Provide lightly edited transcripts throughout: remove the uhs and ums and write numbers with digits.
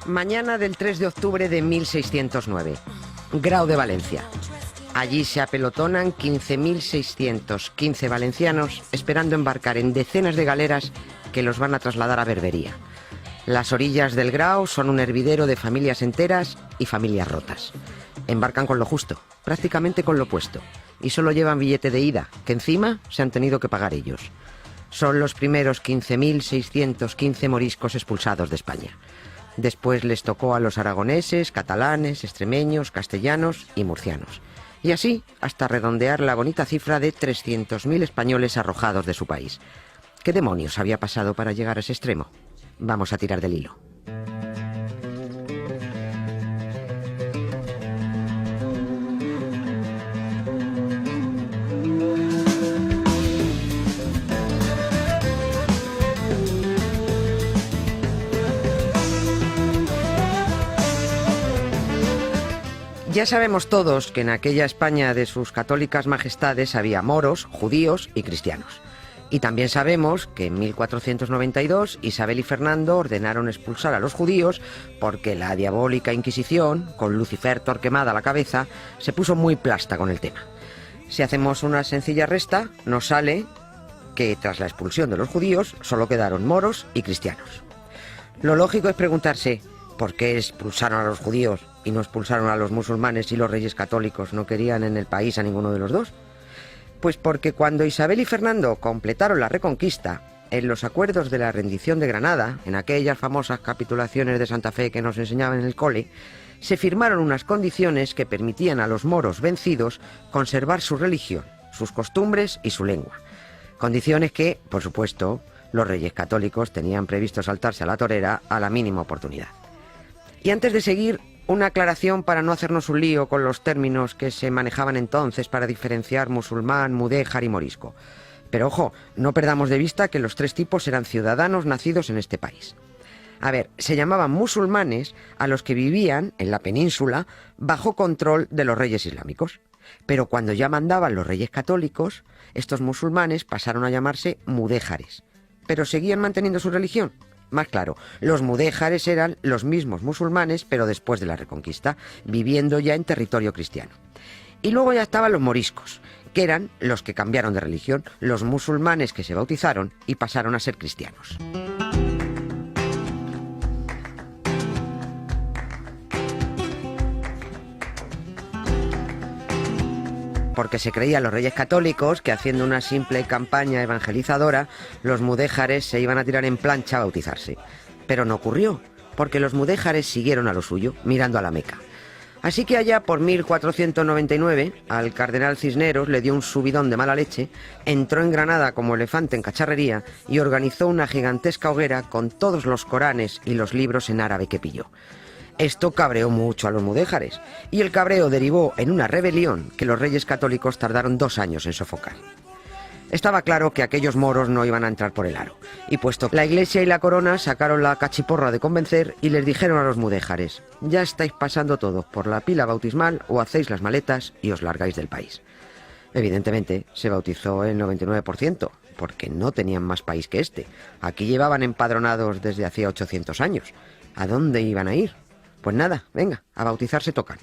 Mañana del 3 de octubre de 1609, Grao de Valencia. Allí se apelotonan 15.615 valencianos esperando embarcar en decenas de galeras que los van a trasladar a Berbería. Las orillas del Grao son un hervidero de familias enteras y familias rotas. Embarcan con lo justo, prácticamente con lo puesto, y solo llevan billete de ida, que encima se han tenido que pagar ellos. Son los primeros 15.615 moriscos expulsados de España. Después les tocó a los aragoneses, catalanes, extremeños, castellanos y murcianos. Y así hasta redondear la bonita cifra de 300.000 españoles arrojados de su país. ¿Qué demonios había pasado para llegar a ese extremo? Vamos a tirar del hilo. Ya sabemos todos que en aquella España de sus católicas majestades había moros, judíos y cristianos. Y también sabemos que en 1492 Isabel y Fernando ordenaron expulsar a los judíos porque la diabólica Inquisición, con Lucifer Torquemada a la cabeza, se puso muy plasta con el tema. Si hacemos una sencilla resta, nos sale que tras la expulsión de los judíos solo quedaron moros y cristianos. Lo lógico es preguntarse, ¿por qué expulsaron a los judíos y no expulsaron a los musulmanes y los reyes católicos no querían en el país a ninguno de los dos? Pues porque cuando Isabel y Fernando completaron la Reconquista, en los acuerdos de la rendición de Granada, en aquellas famosas capitulaciones de Santa Fe que nos enseñaban en el cole, se firmaron unas condiciones que permitían a los moros vencidos conservar su religión, sus costumbres y su lengua. Condiciones que, por supuesto, los reyes católicos tenían previsto saltarse a la torera a la mínima oportunidad. Y antes de seguir, una aclaración para no hacernos un lío con los términos que se manejaban entonces para diferenciar musulmán, mudéjar y morisco. Pero ojo, no perdamos de vista que los tres tipos eran ciudadanos nacidos en este país. A ver, se llamaban musulmanes a los que vivían en la península bajo control de los reyes islámicos. Pero cuando ya mandaban los reyes católicos, estos musulmanes pasaron a llamarse mudéjares. ¿Pero seguían manteniendo su religión? Más claro, los mudéjares eran los mismos musulmanes, pero después de la Reconquista, viviendo ya en territorio cristiano. Y luego ya estaban los moriscos, que eran los que cambiaron de religión, los musulmanes que se bautizaron y pasaron a ser cristianos. Porque se creían los reyes católicos que haciendo una simple campaña evangelizadora, los mudéjares se iban a tirar en plancha a bautizarse. Pero no ocurrió, porque los mudéjares siguieron a lo suyo, mirando a la Meca. Así que allá por 1499, al cardenal Cisneros le dio un subidón de mala leche, entró en Granada como elefante en cacharrería y organizó una gigantesca hoguera con todos los Coranes y los libros en árabe que pilló. Esto cabreó mucho a los mudéjares, y el cabreo derivó en una rebelión que los reyes católicos tardaron 2 años en sofocar. Estaba claro que aquellos moros no iban a entrar por el aro, y puesto que la Iglesia y la corona sacaron la cachiporra de convencer y les dijeron a los mudéjares: ya estáis pasando todos por la pila bautismal o hacéis las maletas y os largáis del país. Evidentemente se bautizó el 99%, porque no tenían más país que este. Aquí llevaban empadronados desde hacía 800 años. ¿A dónde iban a ir? Pues nada, venga, a bautizarse tocan.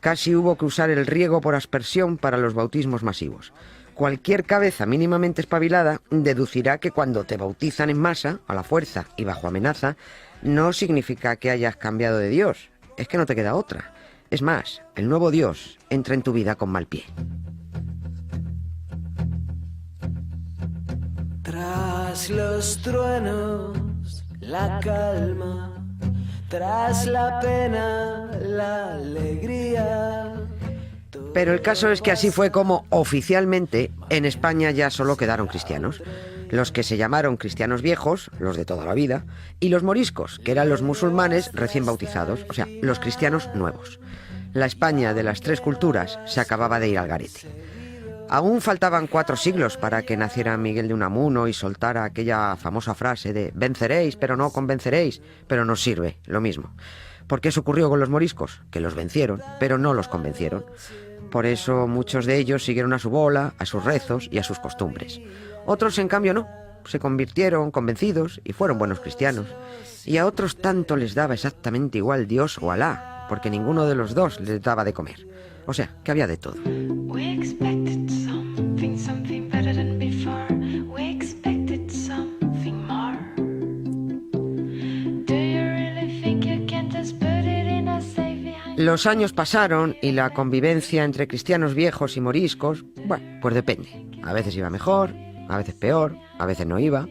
Casi hubo que usar el riego por aspersión para los bautismos masivos. Cualquier cabeza mínimamente espabilada deducirá que cuando te bautizan en masa, a la fuerza y bajo amenaza, no significa que hayas cambiado de Dios. Es que no te queda otra. Es más, el nuevo Dios entra en tu vida con mal pie. Tras los truenos, la calma. Tras la pena, la alegría. Pero el caso es que así fue como, oficialmente, en España ya solo quedaron cristianos. Los que se llamaron cristianos viejos, los de toda la vida, y los moriscos, que eran los musulmanes recién bautizados, o sea, los cristianos nuevos. La España de las tres culturas se acababa de ir al garete. Aún faltaban 4 siglos para que naciera Miguel de Unamuno y soltara aquella famosa frase de venceréis, pero no convenceréis, pero nos sirve, lo mismo. ¿Por qué eso ocurrió con los moriscos? Que los vencieron, pero no los convencieron. Por eso muchos de ellos siguieron a su bola, a sus rezos y a sus costumbres. Otros, en cambio, no. Se convirtieron convencidos y fueron buenos cristianos. Y a otros tanto les daba exactamente igual Dios o Alá, porque ninguno de los dos les daba de comer. O sea, que había de todo. Los años pasaron y la convivencia entre cristianos viejos y moriscos, bueno, pues depende. A veces iba mejor, a veces peor, a veces no iba,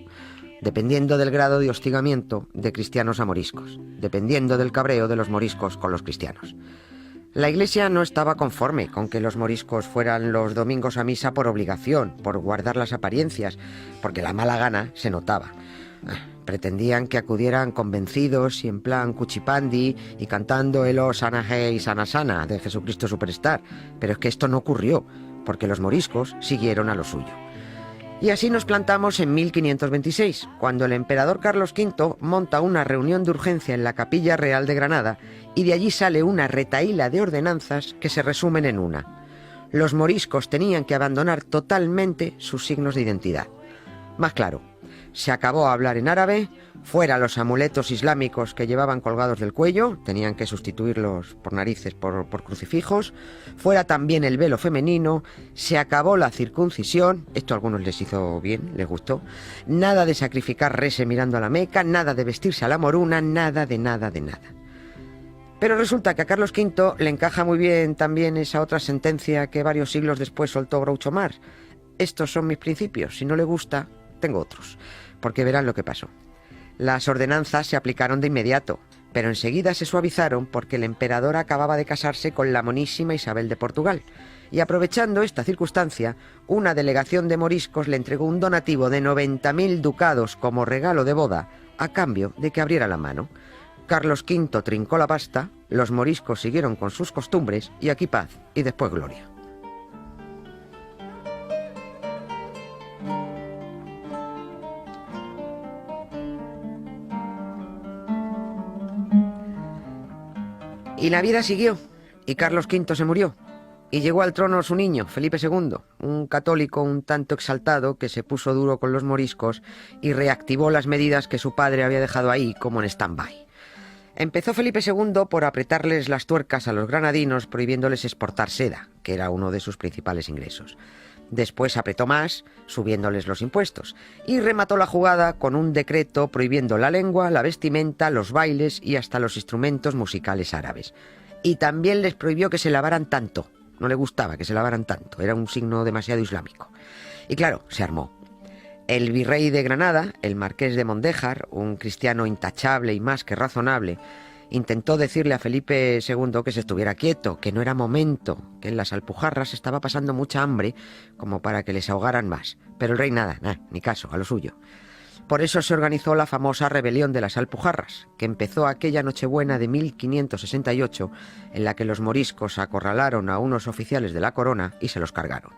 dependiendo del grado de hostigamiento de cristianos a moriscos, dependiendo del cabreo de los moriscos con los cristianos. La Iglesia no estaba conforme con que los moriscos fueran los domingos a misa por obligación, por guardar las apariencias, porque la mala gana se notaba. Pretendían que acudieran convencidos y en plan cuchipandi y cantando el O Sana Hey Sana Sana de Jesucristo Superstar, pero es que esto no ocurrió, porque los moriscos siguieron a lo suyo. Y así nos plantamos en 1526, cuando el emperador Carlos V monta una reunión de urgencia en la Capilla Real de Granada y de allí sale una retahíla de ordenanzas que se resumen en una. Los moriscos tenían que abandonar totalmente sus signos de identidad. Más claro, se acabó a hablar en árabe, fuera los amuletos islámicos que llevaban colgados del cuello, tenían que sustituirlos por narices por crucifijos, fuera también el velo femenino, se acabó la circuncisión, esto a algunos les hizo bien, les gustó, nada de sacrificar rese mirando a la Meca, nada de vestirse a la moruna, nada de nada de nada. Pero resulta que a Carlos V le encaja muy bien también esa otra sentencia que varios siglos después soltó Groucho Marx. Estos son mis principios, si no le gusta, tengo otros, porque verán lo que pasó. Las ordenanzas se aplicaron de inmediato, pero enseguida se suavizaron porque el emperador acababa de casarse con la monísima Isabel de Portugal, y aprovechando esta circunstancia, una delegación de moriscos le entregó un donativo de 90.000 ducados como regalo de boda, a cambio de que abriera la mano. Carlos V trincó la pasta, los moriscos siguieron con sus costumbres, y aquí paz, y después gloria. Y la vida siguió, y Carlos V se murió, y llegó al trono su niño, Felipe II, un católico un tanto exaltado que se puso duro con los moriscos y reactivó las medidas que su padre había dejado ahí como en stand-by. Empezó Felipe II por apretarles las tuercas a los granadinos prohibiéndoles exportar seda, que era uno de sus principales ingresos. Después apretó más, subiéndoles los impuestos, y remató la jugada con un decreto prohibiendo la lengua, la vestimenta, los bailes y hasta los instrumentos musicales árabes. Y también les prohibió que se lavaran tanto. No le gustaba que se lavaran tanto, era un signo demasiado islámico. Y claro, se armó. El virrey de Granada, el marqués de Mondéjar, un cristiano intachable y más que razonable, intentó decirle a Felipe II que se estuviera quieto, que no era momento, que en las Alpujarras estaba pasando mucha hambre como para que les ahogaran más. Pero el rey nada, ni caso, a lo suyo. Por eso se organizó la famosa rebelión de las Alpujarras, que empezó aquella Nochebuena de 1568, en la que los moriscos acorralaron a unos oficiales de la corona y se los cargaron.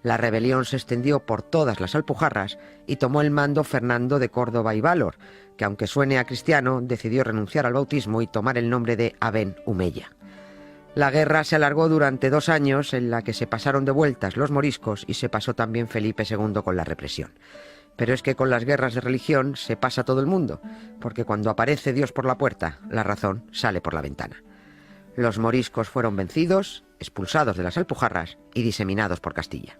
La rebelión se extendió por todas las Alpujarras y tomó el mando Fernando de Córdoba y Valor, que aunque suene a cristiano, decidió renunciar al bautismo y tomar el nombre de Aben Humeya. La guerra se alargó durante 2 años, en la que se pasaron de vueltas los moriscos y se pasó también Felipe II con la represión. Pero es que con las guerras de religión se pasa todo el mundo, porque cuando aparece Dios por la puerta, la razón sale por la ventana. Los moriscos fueron vencidos, expulsados de las Alpujarras y diseminados por Castilla.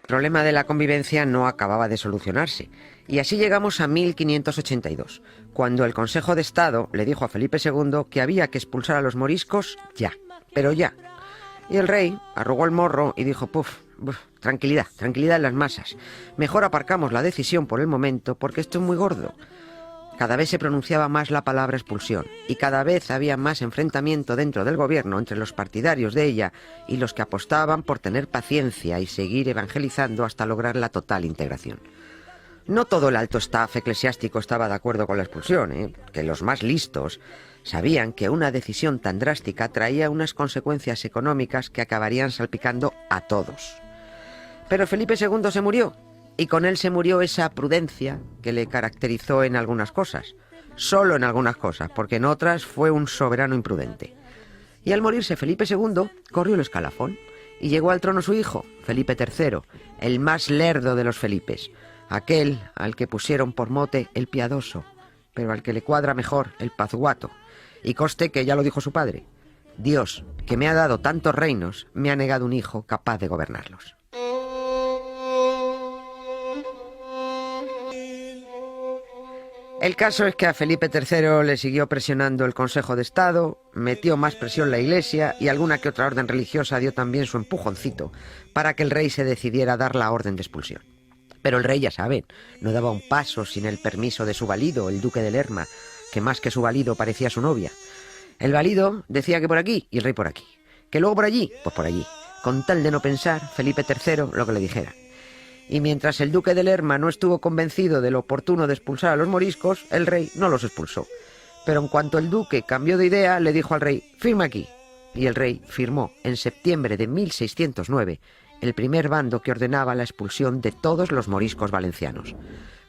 El problema de la convivencia no acababa de solucionarse, y así llegamos a 1582, cuando el Consejo de Estado le dijo a Felipe II que había que expulsar a los moriscos ya, pero ya. Y el rey arrugó el morro y dijo, tranquilidad en las masas, mejor aparcamos la decisión por el momento porque esto es muy gordo. Cada vez se pronunciaba más la palabra expulsión y cada vez había más enfrentamiento dentro del gobierno entre los partidarios de ella y los que apostaban por tener paciencia y seguir evangelizando hasta lograr la total integración. No todo el alto staff eclesiástico estaba de acuerdo con la expulsión, que los más listos sabían que una decisión tan drástica traía unas consecuencias económicas que acabarían salpicando a todos. Pero Felipe II se murió y con él se murió esa prudencia que le caracterizó en algunas cosas. Solo en algunas cosas, porque en otras fue un soberano imprudente. Y al morirse Felipe II, corrió el escalafón y llegó al trono su hijo, Felipe III, el más lerdo de los Felipes, aquel al que pusieron por mote el piadoso, pero al que le cuadra mejor el pazguato. Y conste que ya lo dijo su padre: Dios, que me ha dado tantos reinos, me ha negado un hijo capaz de gobernarlos. El caso es que a Felipe III le siguió presionando el Consejo de Estado, metió más presión la Iglesia y alguna que otra orden religiosa dio también su empujoncito para que el rey se decidiera a dar la orden de expulsión. Pero el rey, ya saben, no daba un paso sin el permiso de su valido, el duque de Lerma, que más que su valido parecía su novia. El valido decía que por aquí y el rey por aquí. Que luego por allí, pues por allí. Con tal de no pensar, Felipe III lo que le dijera. Y mientras el duque de Lerma no estuvo convencido de lo oportuno de expulsar a los moriscos, el rey no los expulsó. Pero en cuanto el duque cambió de idea, le dijo al rey: firma aquí. Y el rey firmó en septiembre de 1609 el primer bando que ordenaba la expulsión de todos los moriscos valencianos.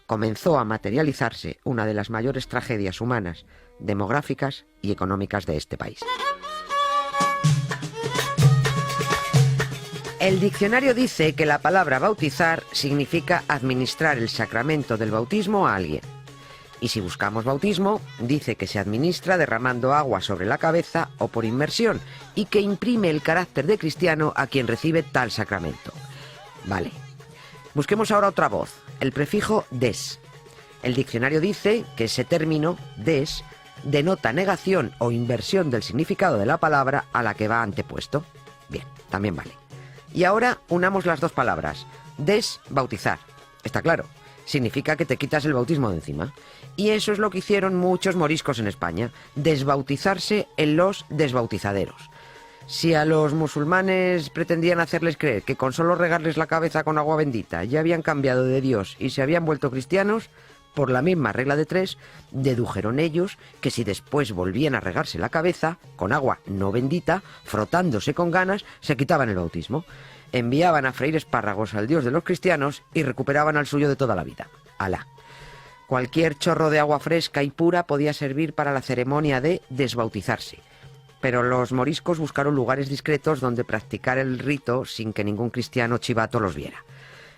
Comenzó a materializarse una de las mayores tragedias humanas, demográficas y económicas de este país. El diccionario dice que la palabra bautizar significa administrar el sacramento del bautismo a alguien. Y si buscamos bautismo, dice que se administra derramando agua sobre la cabeza o por inmersión, y que imprime el carácter de cristiano a quien recibe tal sacramento. Vale. Busquemos ahora otra voz, el prefijo des. El diccionario dice que ese término, des, denota negación o inversión del significado de la palabra a la que va antepuesto. Bien, también vale. Y ahora unamos las dos palabras. Desbautizar. Está claro. Significa que te quitas el bautismo de encima. Y eso es lo que hicieron muchos moriscos en España. Desbautizarse en los desbautizaderos. Si a los musulmanes pretendían hacerles creer que con solo regarles la cabeza con agua bendita ya habían cambiado de Dios y se habían vuelto cristianos, por la misma regla de tres, dedujeron ellos que si después volvían a regarse la cabeza con agua no bendita, frotándose con ganas, se quitaban el bautismo. Enviaban a freír espárragos al Dios de los cristianos y recuperaban al suyo de toda la vida. Alá. Cualquier chorro de agua fresca y pura podía servir para la ceremonia de desbautizarse. Pero los moriscos buscaron lugares discretos donde practicar el rito sin que ningún cristiano chivato los viera.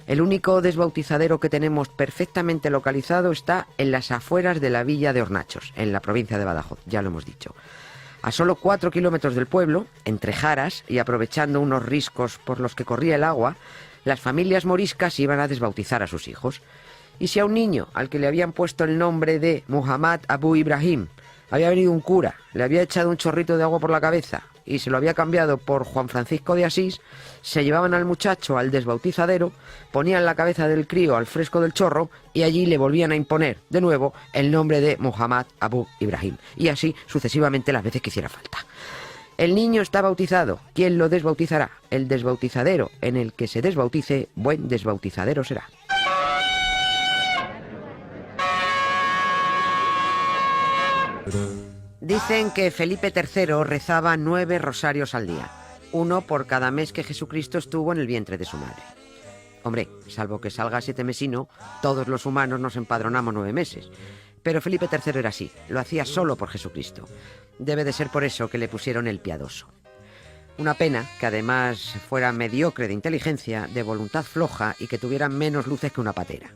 El único desbautizadero que tenemos perfectamente localizado está en las afueras de la villa de Hornachos, en la provincia de Badajoz, ya lo hemos dicho. A solo 4 kilómetros del pueblo, entre jaras y aprovechando unos riscos por los que corría el agua, las familias moriscas iban a desbautizar a sus hijos. Y si a un niño al que le habían puesto el nombre de Muhammad Abu Ibrahim había venido un cura, le había echado un chorrito de agua por la cabeza y se lo había cambiado por Juan Francisco de Asís, se llevaban al muchacho al desbautizadero, ponían la cabeza del crío al fresco del chorro y allí le volvían a imponer de nuevo el nombre de Muhammad Abu Ibrahim, y así sucesivamente las veces que hiciera falta. El niño está bautizado. ¿Quién lo desbautizará? El desbautizadero en el que se desbautice, buen desbautizadero será. Dicen que Felipe III rezaba 9 rosarios al día, uno por cada mes que Jesucristo estuvo en el vientre de su madre. Hombre, salvo que salga 7 mesino, todos los humanos nos empadronamos 9 meses. Pero Felipe III era así, lo hacía solo por Jesucristo. Debe de ser por eso que le pusieron el piadoso. Una pena que además fuera mediocre de inteligencia, de voluntad floja y que tuviera menos luces que una patera.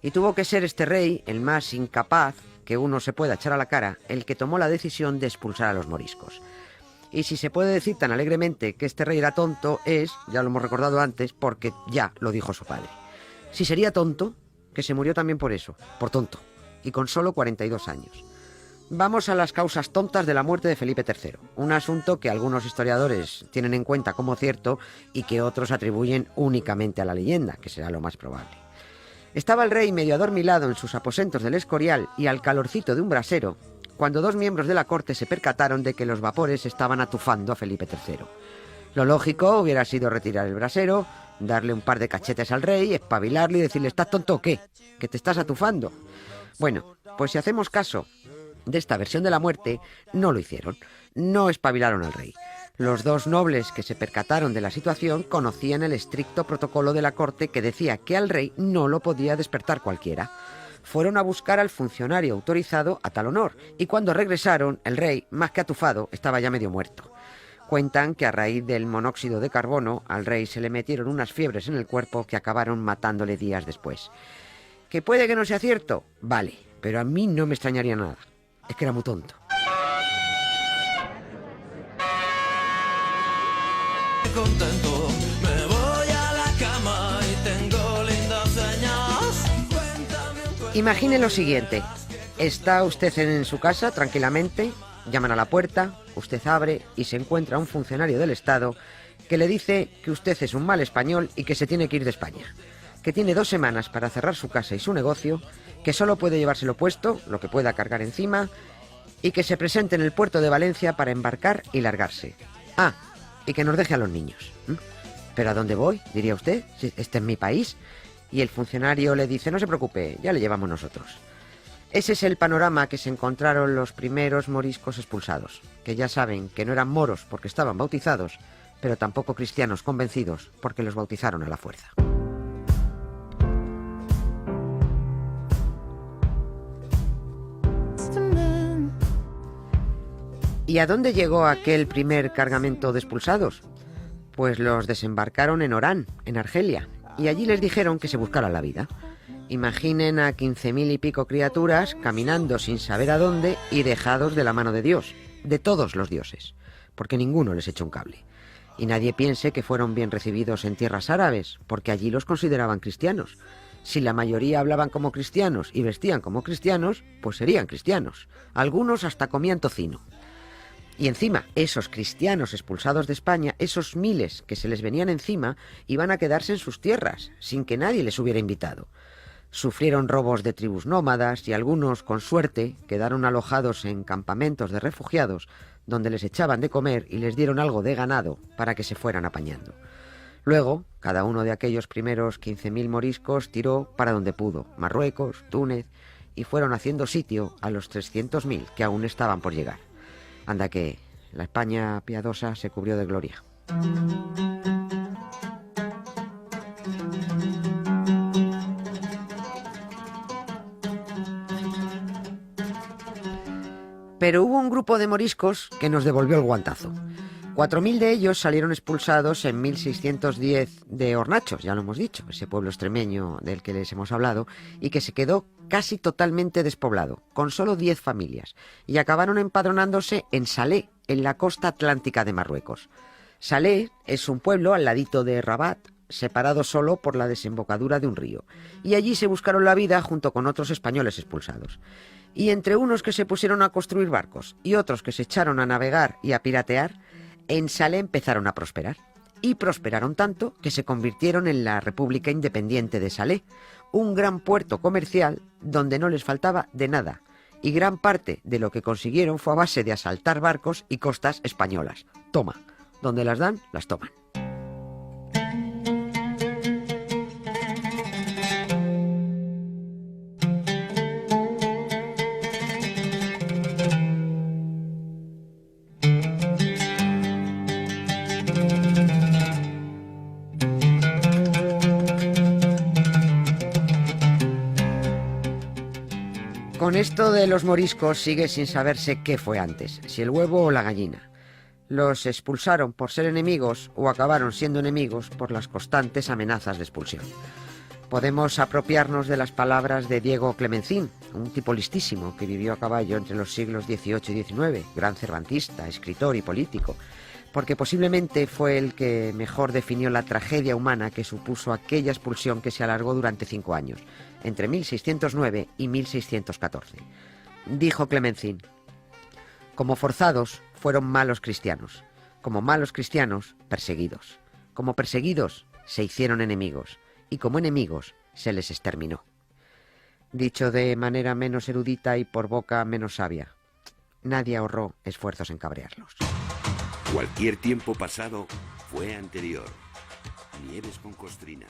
Y tuvo que ser este rey, el más incapaz que uno se pueda echar a la cara, el que tomó la decisión de expulsar a los moriscos. Y si se puede decir tan alegremente que este rey era tonto, es, ya lo hemos recordado antes, porque ya lo dijo su padre. Si sería tonto, que se murió también por eso, por tonto, y con solo 42 años. Vamos a las causas tontas de la muerte de Felipe III, un asunto que algunos historiadores tienen en cuenta como cierto y que otros atribuyen únicamente a la leyenda, que será lo más probable. Estaba el rey medio adormilado en sus aposentos del Escorial y al calorcito de un brasero, cuando 2 miembros de la corte se percataron de que los vapores estaban atufando a Felipe III. Lo lógico hubiera sido retirar el brasero, darle un par de cachetes al rey, espabilarle y decirle: ¿estás tonto o qué? ¿Que te estás atufando? Bueno, pues si hacemos caso de esta versión de la muerte, no lo hicieron. No espabilaron al rey. Los dos nobles que se percataron de la situación conocían el estricto protocolo de la corte que decía que al rey no lo podía despertar cualquiera. Fueron a buscar al funcionario autorizado a tal honor, y cuando regresaron, el rey, más que atufado, estaba ya medio muerto. Cuentan que a raíz del monóxido de carbono, al rey se le metieron unas fiebres en el cuerpo que acabaron matándole días después. ¿Que puede que no sea cierto? Vale, pero a mí no me extrañaría nada. Es que era muy tonto. Contento, me voy a la cama y tengo lindas señas. Imagine lo siguiente. Está usted en su casa tranquilamente, llaman a la puerta, usted abre y se encuentra un funcionario del Estado que le dice que usted es un mal español y que se tiene que ir de España, que tiene 2 semanas para cerrar su casa y su negocio, que solo puede llevárselo puesto, lo que pueda cargar encima, y que se presente en el puerto de Valencia para embarcar y largarse. Ah, y que nos deje a los niños. ¿Pero a dónde voy? Diría usted. Este es mi país. Y el funcionario le dice, no se preocupe, ya le llevamos nosotros. Ese es el panorama que se encontraron los primeros moriscos expulsados, que ya saben que no eran moros porque estaban bautizados, pero tampoco cristianos convencidos porque los bautizaron a la fuerza. ¿Y a dónde llegó aquel primer cargamento de expulsados? Pues los desembarcaron en Orán, en Argelia, y allí les dijeron que se buscaran la vida. Imaginen a 15.000 y pico criaturas caminando sin saber a dónde y dejados de la mano de Dios, de todos los dioses, porque ninguno les echó un cable. Y nadie piense que fueron bien recibidos en tierras árabes, porque allí los consideraban cristianos. Si la mayoría hablaban como cristianos y vestían como cristianos, pues serían cristianos. Algunos hasta comían tocino. Y encima, esos cristianos expulsados de España, esos miles que se les venían encima, iban a quedarse en sus tierras, sin que nadie les hubiera invitado. Sufrieron robos de tribus nómadas y algunos, con suerte, quedaron alojados en campamentos de refugiados, donde les echaban de comer y les dieron algo de ganado para que se fueran apañando. Luego, cada uno de aquellos primeros 15.000 moriscos tiró para donde pudo, Marruecos, Túnez, y fueron haciendo sitio a los 300.000 que aún estaban por llegar. Anda que la España piadosa se cubrió de gloria. Pero hubo un grupo de moriscos que nos devolvió el guantazo. 4.000 de ellos salieron expulsados en 1610 de Hornachos, ya lo hemos dicho, ese pueblo extremeño del que les hemos hablado, y que se quedó casi totalmente despoblado, con solo 10 familias, y acabaron empadronándose en Salé, en la costa atlántica de Marruecos. Salé es un pueblo al ladito de Rabat, separado solo por la desembocadura de un río, y allí se buscaron la vida junto con otros españoles expulsados. Y entre unos que se pusieron a construir barcos y otros que se echaron a navegar y a piratear, en Salé empezaron a prosperar. Y prosperaron tanto que se convirtieron en la República Independiente de Salé, un gran puerto comercial donde no les faltaba de nada. Y gran parte de lo que consiguieron fue a base de asaltar barcos y costas españolas. Toma, donde las dan, las toman. Con esto de los moriscos sigue sin saberse qué fue antes, si el huevo o la gallina. Los expulsaron por ser enemigos o acabaron siendo enemigos por las constantes amenazas de expulsión. Podemos apropiarnos de las palabras de Diego Clemencín, un tipo listísimo que vivió a caballo entre los siglos XVIII y XIX, gran cervantista, escritor y político, porque posiblemente fue el que mejor definió la tragedia humana que supuso aquella expulsión que se alargó durante 5 años, entre 1609 y 1614. Dijo Clemencín: como forzados fueron malos cristianos, como malos cristianos, perseguidos, como perseguidos se hicieron enemigos, y como enemigos se les exterminó. Dicho de manera menos erudita y por boca menos sabia, nadie ahorró esfuerzos en cabrearlos. Cualquier tiempo pasado fue anterior. Nieves con Costrina.